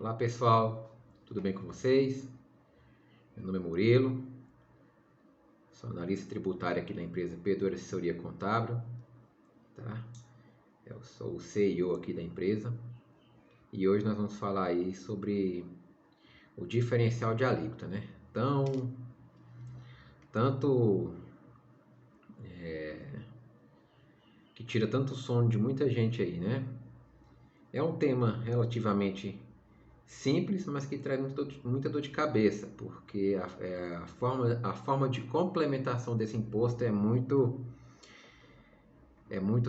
Olá pessoal, tudo bem com vocês? Meu nome é Murilo, sou analista tributário aqui da empresa P2 Assessoria Contábil, tá? Eu sou o CEO aqui da empresa e hoje nós vamos falar aí sobre o diferencial de alíquota, né? Tanto que tira tanto sono de muita gente aí, né? É um tema relativamente simples, mas que traz muita dor de cabeça, porque a forma de complementação desse imposto é muito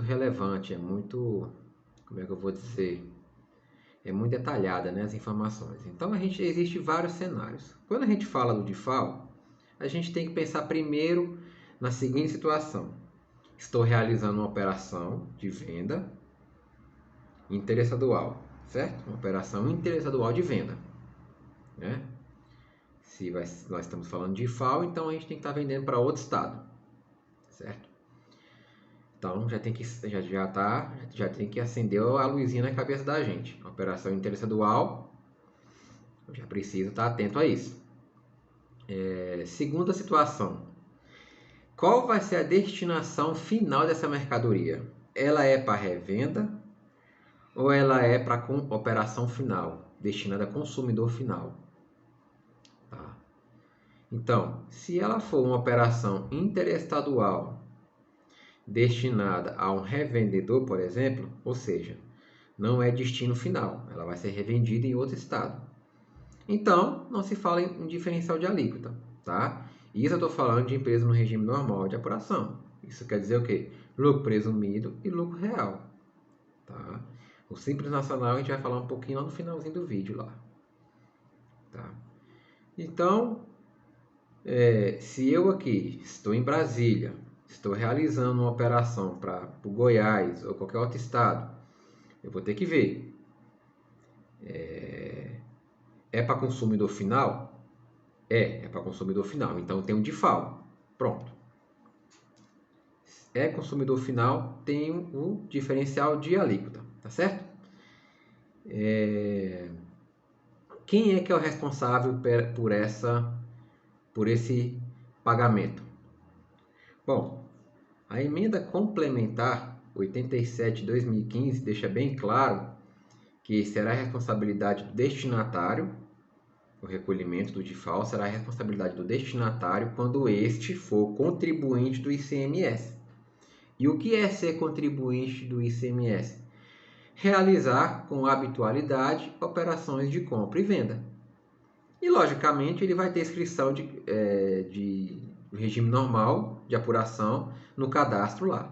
relevante, como é que eu vou dizer, é muito detalhada, né, as informações. Então existe vários cenários. Quando a gente fala do DIFAL, a gente tem que pensar primeiro na seguinte situação: estou realizando uma operação de venda interestadual, certo? Uma operação interestadual de venda, né? Nós estamos falando de FAO, então a gente tem que estar vendendo para outro estado, certo? Então já tem que acender a luzinha na cabeça da gente. A operação interestadual, já precisa estar atento a isso. Segunda situação: qual vai ser a destinação final dessa mercadoria? Ela é para revenda ou ela é para operação final, destinada a consumidor final? Tá? Então, se ela for uma operação interestadual destinada a um revendedor, por exemplo, ou seja, não é destino final, ela vai ser revendida em outro estado. Então, não se fala em diferencial de alíquota, tá? Isso eu estou falando de empresa no regime normal de apuração. Isso quer dizer o quê? Lucro presumido e lucro real, tá? O Simples Nacional a gente vai falar um pouquinho lá no finalzinho do vídeo lá, tá? Então, se eu aqui estou em Brasília, estou realizando uma operação para o Goiás ou qualquer outro estado, eu vou ter que ver. É para consumidor final? É para consumidor final. Então tem um DIFAL. Pronto. É consumidor final, tem o diferencial de alíquota, tá certo? Quem é que é o responsável por esse pagamento? Bom, a emenda complementar 87 de 2015 deixa bem claro que será a responsabilidade do destinatário, o recolhimento do DIFAL será a responsabilidade do destinatário quando este for contribuinte do ICMS. E o que é ser contribuinte do ICMS? Realizar com habitualidade operações de compra e venda. E, logicamente, ele vai ter inscrição de regime normal de apuração no cadastro lá,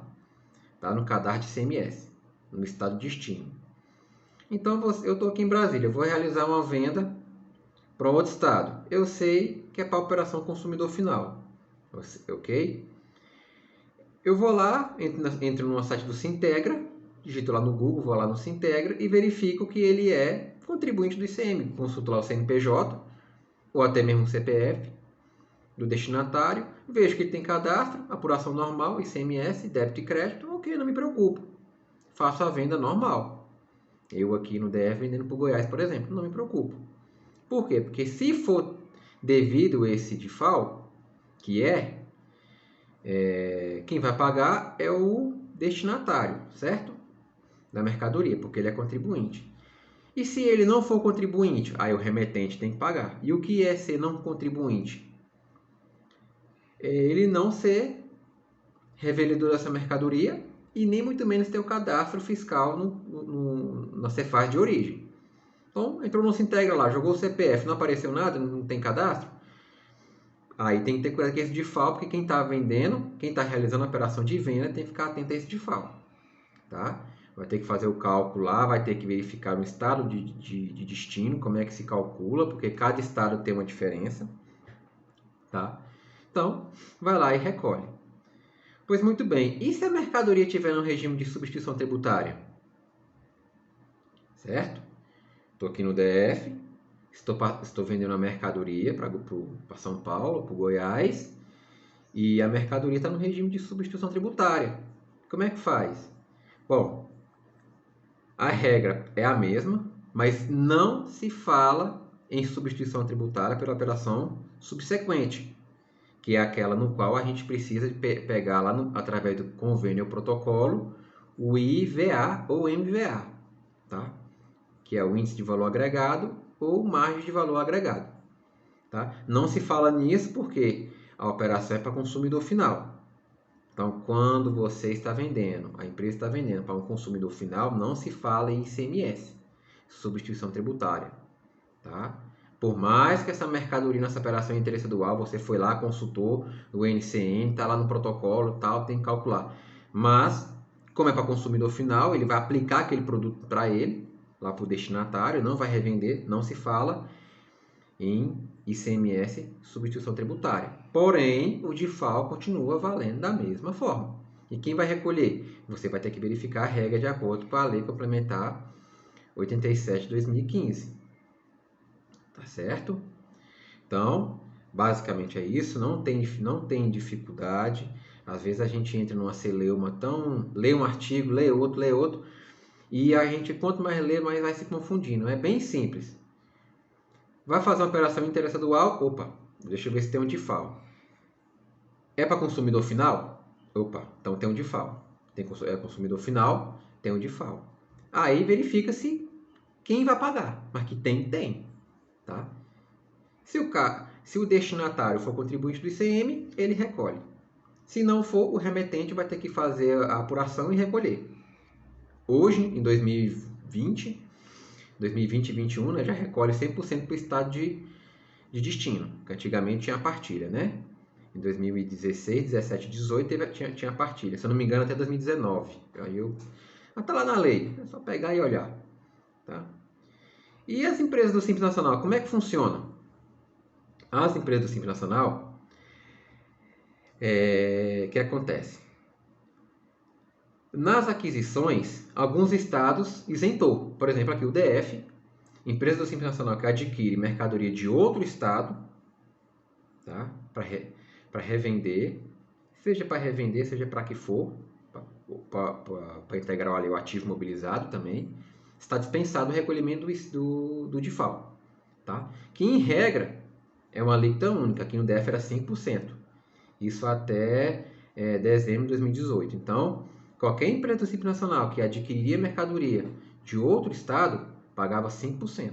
tá? No cadastro de ICMS, no estado de destino. Então, eu estou aqui em Brasília, eu vou realizar uma venda para outro estado. Eu sei que é para operação consumidor final, ok? Eu vou lá, entro no site do Sintegra, digito lá no Google, vou lá no Sintegra e verifico que ele é contribuinte do ICM. Consulto lá o CNPJ ou até mesmo o CPF do destinatário, vejo que ele tem cadastro, apuração normal, ICMS, débito e crédito, ok, não me preocupo. Faço a venda normal. Eu aqui no DF vendendo para o Goiás, por exemplo, não me preocupo. Por quê? Porque se for devido esse DIFAL, que quem vai pagar é o destinatário, certo? Da mercadoria, porque ele é contribuinte. E se ele não for contribuinte, aí o remetente tem que pagar. E o que é ser não contribuinte? É ele não ser revendedor dessa mercadoria e nem muito menos ter o cadastro fiscal na Cefaz de origem. Então, entrou no Sintegra lá, jogou o CPF, não apareceu nada, não tem cadastro. Aí tem que ter cuidado com esse DIFAL, porque quem está vendendo, quem está realizando a operação de venda, tem que ficar atento a esse DIFAL, tá? Vai ter que fazer o cálculo lá, vai ter que verificar no estado de destino, como é que se calcula, porque cada estado tem uma diferença, tá? Então, vai lá e recolhe. Pois muito bem, e se a mercadoria estiver no regime de substituição tributária? Certo? Estou aqui no DF, estou vendendo a mercadoria para São Paulo, para o Goiás, e a mercadoria está no regime de substituição tributária. Como é que faz? Bom, a regra é a mesma, mas não se fala em substituição tributária pela operação subsequente, que é aquela no qual a gente precisa pegar lá através do convênio ou protocolo o IVA ou MVA, tá? Que é o índice de valor agregado ou margem de valor agregado. Tá? Não se fala nisso porque a operação é para consumidor final. Então, quando você está vendendo, a empresa está vendendo para um consumidor final, não se fala em ICMS, substituição tributária. Tá? Por mais que essa mercadoria, nessa operação de interesse dual, você foi lá, consultou o NCN, está lá no protocolo, tal, tem que calcular. Mas, como é para consumidor final, ele vai aplicar aquele produto para ele, lá para o destinatário, não vai revender, não se fala em ICMS, substituição tributária. Porém, o DIFAL continua valendo da mesma forma. E quem vai recolher? Você vai ter que verificar a regra de acordo com a Lei Complementar 87 de 2015. Tá certo? Então, basicamente é isso. Não tem dificuldade. Às vezes a gente entra numa celeuma lê um artigo, lê outro, e a gente, quanto mais lê, mais vai se confundindo. É bem simples. Vai fazer uma operação de interesse dual? Opa, deixa eu ver se tem um DIFAL. É para consumidor final? Opa, então tem um DIFAL. É consumidor final, tem um DIFAL. Aí verifica-se quem vai pagar, mas que tem. Tá? Se o destinatário for contribuinte do ICM, ele recolhe. Se não for, o remetente vai ter que fazer a apuração e recolher. Hoje, em 2020 e 2021, né, já recolhe 100% para o estado de destino, que antigamente tinha a partilha, né? Em 2016, 17, 18 tinha a partilha, se eu não me engano até 2019. Mas tá lá na lei, é só pegar e olhar. Tá? E as empresas do Simples Nacional, como é que funcionam? As empresas do Simples Nacional, o que acontece? Nas aquisições, alguns estados isentou. Por exemplo, aqui o DF, empresa do Simples Nacional que adquire mercadoria de outro estado, tá? Para revender, seja para que for, para integrar ali o ativo mobilizado também, está dispensado o recolhimento do DIFAL. Tá? Que, em regra, é uma alíquota única, aqui no DF era 5%. Isso até dezembro de 2018. Então, qualquer empresa do Simples Nacional que adquiriria mercadoria de outro estado, pagava 5%.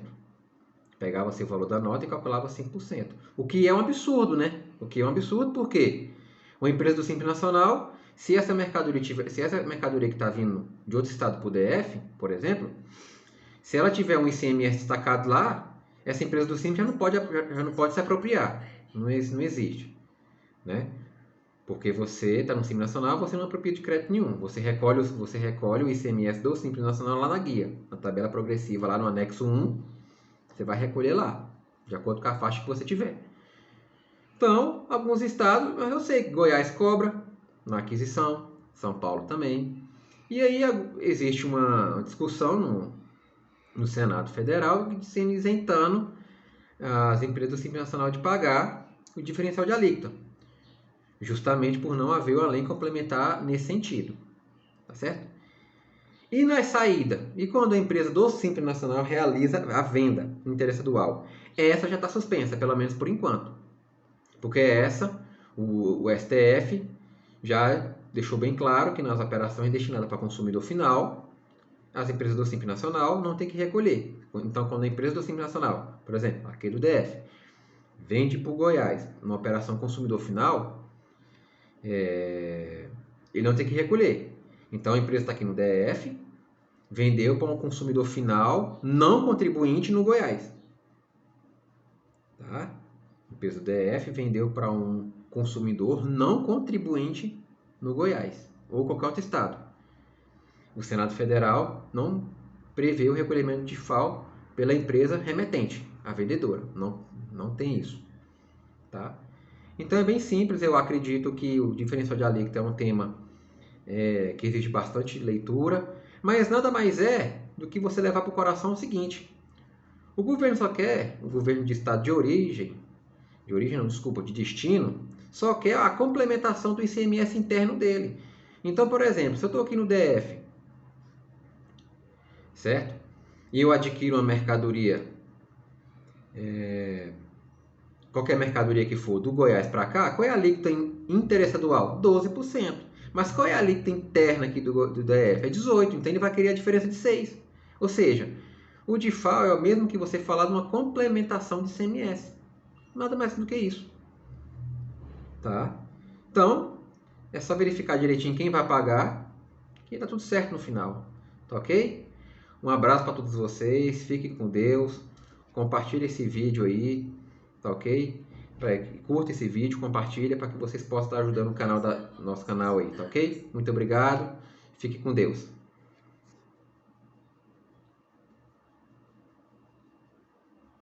Pegava-se o valor da nota e calculava 5%. O que é um absurdo, né? O que é um absurdo porque uma empresa do Simples Nacional, se essa mercadoria que está vindo de outro estado para o DF, por exemplo, se ela tiver um ICMS destacado lá, essa empresa do Simples já não pode se apropriar. Não existe. Né? Porque você está no Simples Nacional, você não apropria de crédito nenhum. Você recolhe o ICMS do Simples Nacional lá na guia, na tabela progressiva, lá no anexo 1, você vai recolher lá, de acordo com a faixa que você tiver. Então, alguns estados, mas eu sei que Goiás cobra na aquisição, São Paulo também. E aí existe uma discussão no Senado Federal sendo isentando as empresas do Simples Nacional de pagar o diferencial de alíquota, justamente por não haver uma lei complementar nesse sentido. Tá certo? E na saída? E quando a empresa do Simples Nacional realiza a venda no interesse dual? Essa já está suspensa, pelo menos por enquanto. Porque o STF já deixou bem claro que nas operações destinadas para consumidor final, as empresas do Simples Nacional não têm que recolher. Então, quando a empresa do Simples Nacional, por exemplo, aqui do DF, vende para o Goiás, numa operação consumidor final, ele não tem que recolher. Então, a empresa está aqui no DF, vendeu para um consumidor final não contribuinte no Goiás. Tá? A empresa do DF vendeu para um consumidor não contribuinte no Goiás ou qualquer outro estado. O Senado Federal não prevê o recolhimento de FAO pela empresa remetente, a vendedora. Não tem isso. Tá? Então é bem simples, eu acredito que o diferencial de alíquota é um tema que exige bastante leitura, mas nada mais é do que você levar para o coração o seguinte: o governo o governo de estado de destino, só quer a complementação do ICMS interno dele. Então, por exemplo, se eu estou aqui no DF, certo? e eu adquiro uma mercadoria, qualquer mercadoria que for, do Goiás para cá, qual é a alíquota interestadual? 12%. Mas qual é a alíquota interna aqui do DF? É 18%, então ele vai querer a diferença de 6%. Ou seja, o DIFAL é o mesmo que você falar de uma complementação de ICMS. Nada mais do que isso. Tá? Então, é só verificar direitinho quem vai pagar, que tá tudo certo no final. Tá ok? Um abraço para todos vocês, fiquem com Deus, compartilhe esse vídeo aí, tá ok? Curta esse vídeo, compartilha para que vocês possam estar ajudando o canal nosso canal aí, tá ok? Muito obrigado, fique com Deus.